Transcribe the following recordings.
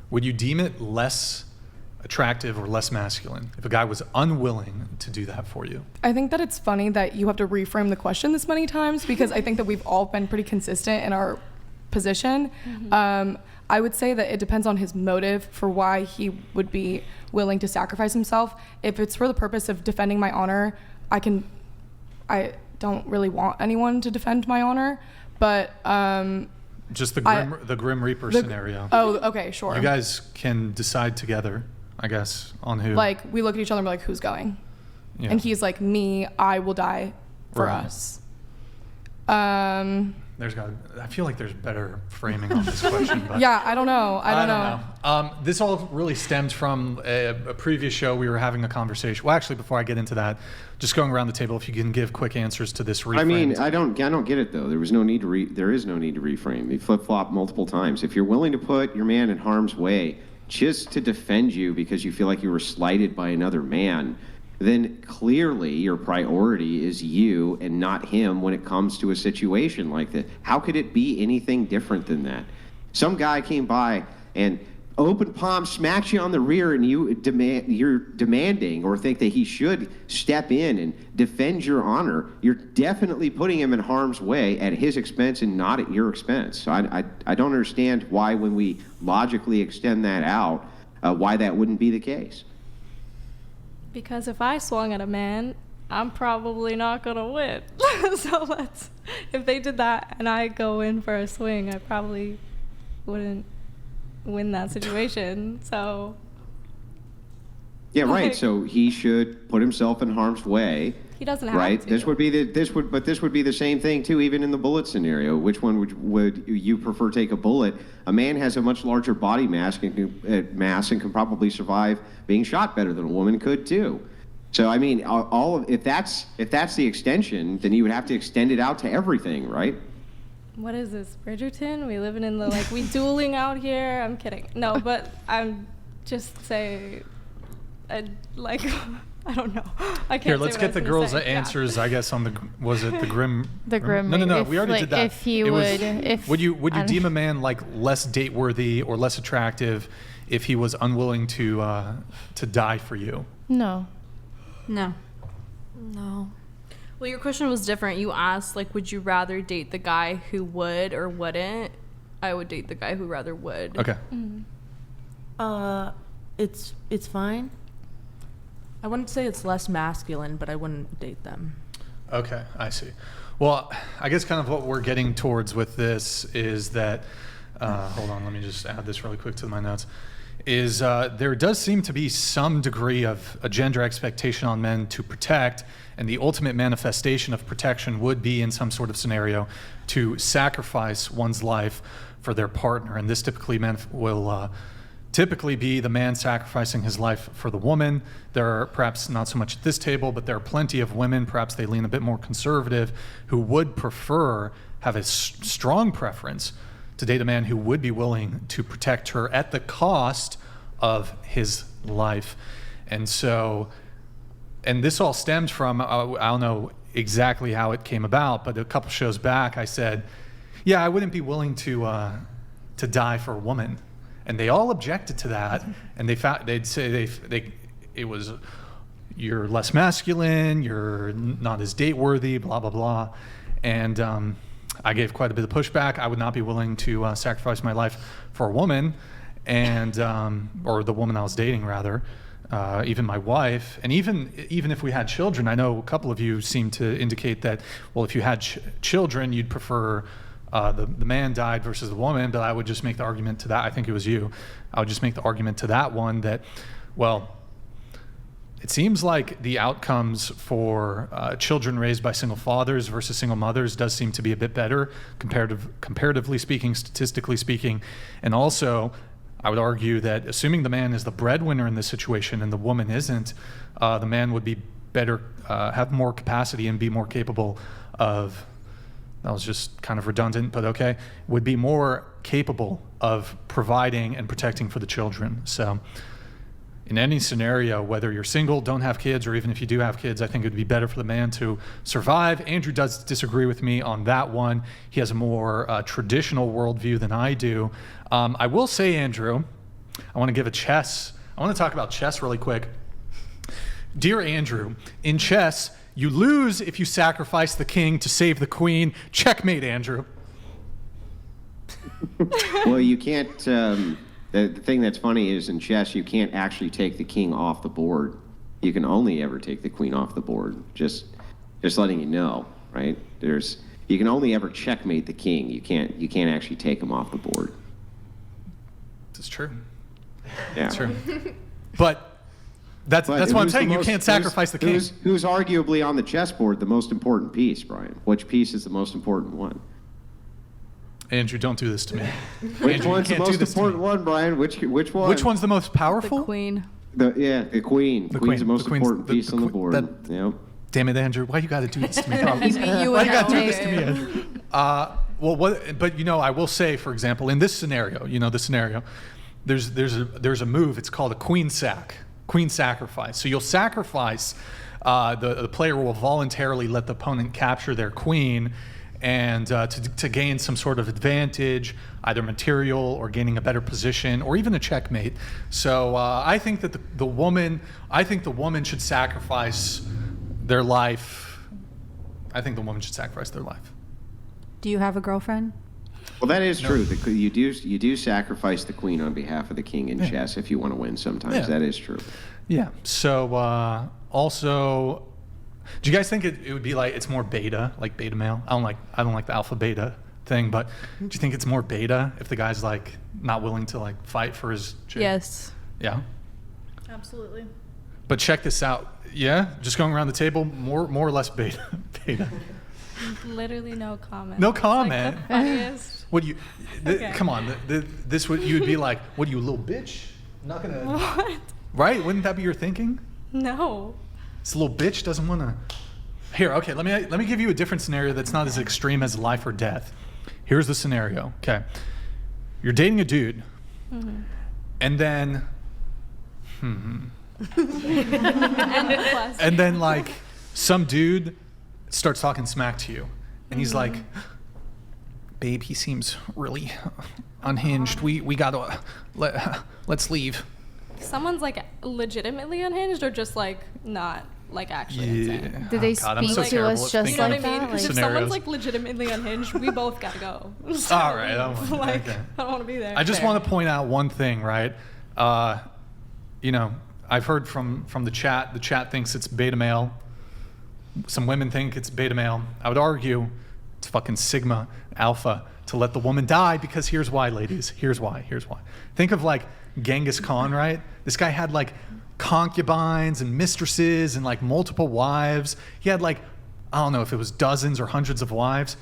would you deem it less attractive or less masculine if a guy was unwilling to do that for you? I think that it's funny that you have to reframe the question this many times, because I think that we've all been pretty consistent in our position. I would say that it depends on his motive for why he would be willing to sacrifice himself. If it's for the purpose of defending my honor, I don't really want anyone to defend my honor, but just the Grim Reaper scenario. Oh, okay, sure. You guys can decide together, I guess, on who. Like, we look at each other and be like, who's going? Yeah. And he's like, me, I will die for us. I feel like there's better framing on this question. But yeah, I don't know. This all really stemmed from a previous show. We were having a conversation. Well, actually, before I get into that, just going around the table, if you can give quick answers to this reframe. I mean, I don't get it though. There is no need to reframe. You flip-flop multiple times. If you're willing to put your man in harm's way just to defend you because you feel like you were slighted by another man, then clearly your priority is you and not him when it comes to a situation like this. How could it be anything different than that? Some guy came by and open palm smacks you on the rear, and you're demanding or think that he should step in and defend your honor. You're definitely putting him in harm's way at his expense and not at your expense. So I don't understand why, when we logically extend that out, why that wouldn't be the case. Because if I swung at a man, I'm probably not going to win. So if they did that and I go in for a swing, I probably wouldn't win that situation. So yeah, right. So he should put himself in harm's way. He doesn't have right? to. This would be the same thing too, even in the bullet scenario. Which one would you prefer take a bullet? A man has a much larger body mass and can probably survive being shot better than a woman could too. So I mean, if that's the extension, then you would have to extend it out to everything, right? What is this, Bridgerton? We living in the we dueling out here? I'm kidding. No, but I'm just saying, I don't know. I can't. Here, let's get the girls' answers. I guess on the the Grim. The Grim. No. We already did that. If he would you deem a man less date worthy or less attractive if he was unwilling to die for you? No. Well, your question was different. You asked would you rather date the guy who would or wouldn't? I would date the guy who rather would. Okay. It's fine. I wouldn't say it's less masculine, but I wouldn't date them. Okay, I see. Well, I guess kind of what we're getting towards with this is that, hold on, let me just add this really quick to my notes, is there does seem to be some degree of a gender expectation on men to protect, and the ultimate manifestation of protection would be, in some sort of scenario, to sacrifice one's life for their partner. And this typically will typically be the man sacrificing his life for the woman. There are, perhaps not so much at this table, but there are plenty of women, perhaps they lean a bit more conservative, who would have a strong preference to date a man who would be willing to protect her at the cost of his life. And so, and this all stemmed from, I don't know exactly how it came about, but a couple shows back I said, yeah, I wouldn't be willing to die for a woman. And they all objected to that, and they'd say it was, you're less masculine, you're not as date worthy, blah blah blah, and I gave quite a bit of pushback. I would not be willing to sacrifice my life for a woman, and or the woman I was dating rather, even my wife, and even if we had children. I know a couple of you seem to indicate that, well, if you had children, you'd prefer the man died versus the woman, but I would just make the argument to that. I think it was you. I would just make the argument to that one that, well, it seems like the outcomes for children raised by single fathers versus single mothers does seem to be a bit better, comparatively speaking, statistically speaking. And also, I would argue that assuming the man is the breadwinner in this situation and the woman isn't, the man would be better, have more capacity and be more capable of, that was just kind of redundant, but okay, would be more capable of providing and protecting for the children. So in any scenario, whether you're single, don't have kids, or even if you do have kids, I think it would be better for the man to survive. Andrew does disagree with me on that one. He has a more traditional worldview than I do. I will say, Andrew, I want to give a chess. I want to talk about chess really quick. Dear Andrew, in chess, you lose if you sacrifice the king to save the queen. Checkmate, Andrew. Well, you can't. The thing that's funny is in chess, you can't actually take the king off the board. You can only ever take the queen off the board. Just letting you know, right? You can only ever checkmate the king. You can't actually take him off the board. This is true. Yeah. It's true. But that's what I'm saying. You can't sacrifice the king. Who's arguably on the chessboard the most important piece, Brian? Which piece is the most important one? Andrew, don't do this to me. Which Andrew, one's the most important one, Brian? Which one? Which one's the most powerful? The queen. The queen. The queen's the most important piece on the board. Yep. Damn it, Andrew! Why you got to do this to me? He beat you Why in you got that to do this to game. me, Andrew? But I will say, for example, in this scenario, there's a move. It's called a queen sacrifice. So you'll sacrifice. The player will voluntarily let the opponent capture their queen, and to gain some sort of advantage, either material or gaining a better position, or even a checkmate. So I think that the woman should sacrifice their life. I think the woman should sacrifice their life. Do you have a girlfriend? Well, that is true. You do sacrifice the queen on behalf of the king in chess if you want to win. Sometimes that is true. Yeah. So also, do you guys think it would be like it's more beta, like beta male? I don't like the alpha beta thing, but do you think it's more beta if the guy's like not willing to like fight for his chick? Yes. Yeah. Absolutely. But check this out. Yeah, just going around the table, more or less beta. Literally no comment. No comment. Like the funniest. What do you? Okay. Come on. This would you would be like? What are you, a little bitch? Not gonna. What? Right? Wouldn't that be your thinking? No. This little bitch doesn't want to. Here, okay. Let me give you a different scenario that's not as extreme as life or death. Here's the scenario. Okay, you're dating a dude, and then. And then like some dude starts talking smack to you, and he's like, "Babe, he seems really unhinged. We gotta let's leave." Someone's like legitimately unhinged or just like not like actually insane? Did they God, I'm speak so to terrible us at just You know thinking what I like mean? that? Because if Scenarios. someone's like legitimately unhinged, we both gotta go. So, All right, like okay. I don't want to be there. I just want to point out one thing, right? I've heard from the chat. The chat thinks it's beta male. Some women think it's beta male. I would argue it's fucking sigma alpha to let the woman die, because here's why, ladies. Here's why. Think of like Genghis Khan, right? This guy had like concubines and mistresses and like multiple wives. He had like, I don't know if it was dozens or hundreds of wives.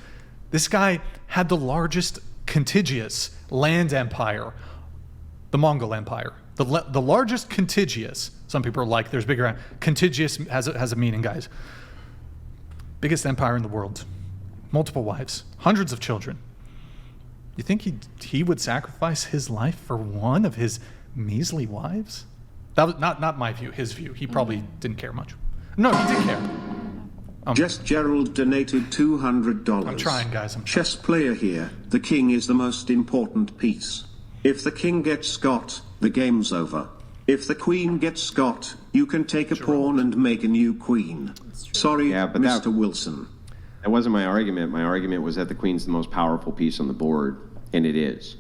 This guy had the largest contiguous land empire, the Mongol Empire. The largest contiguous. Some people are like, there's bigger. Contiguous has a meaning, guys. Biggest empire in the world. Multiple wives. Hundreds of children. You think he would sacrifice his life for one of his measly wives? That was not my view, his view. He probably didn't care much. No, he did care. Just Gerald donated $200. I'm trying, guys. Chess player here. The king is the most important piece. If the king gets got, the game's over. If the queen gets got, you can take a pawn and make a new queen. Sorry, Yeah, but Mr. Wilson. That wasn't my argument. My argument was that the queen's the most powerful piece on the board, and it is.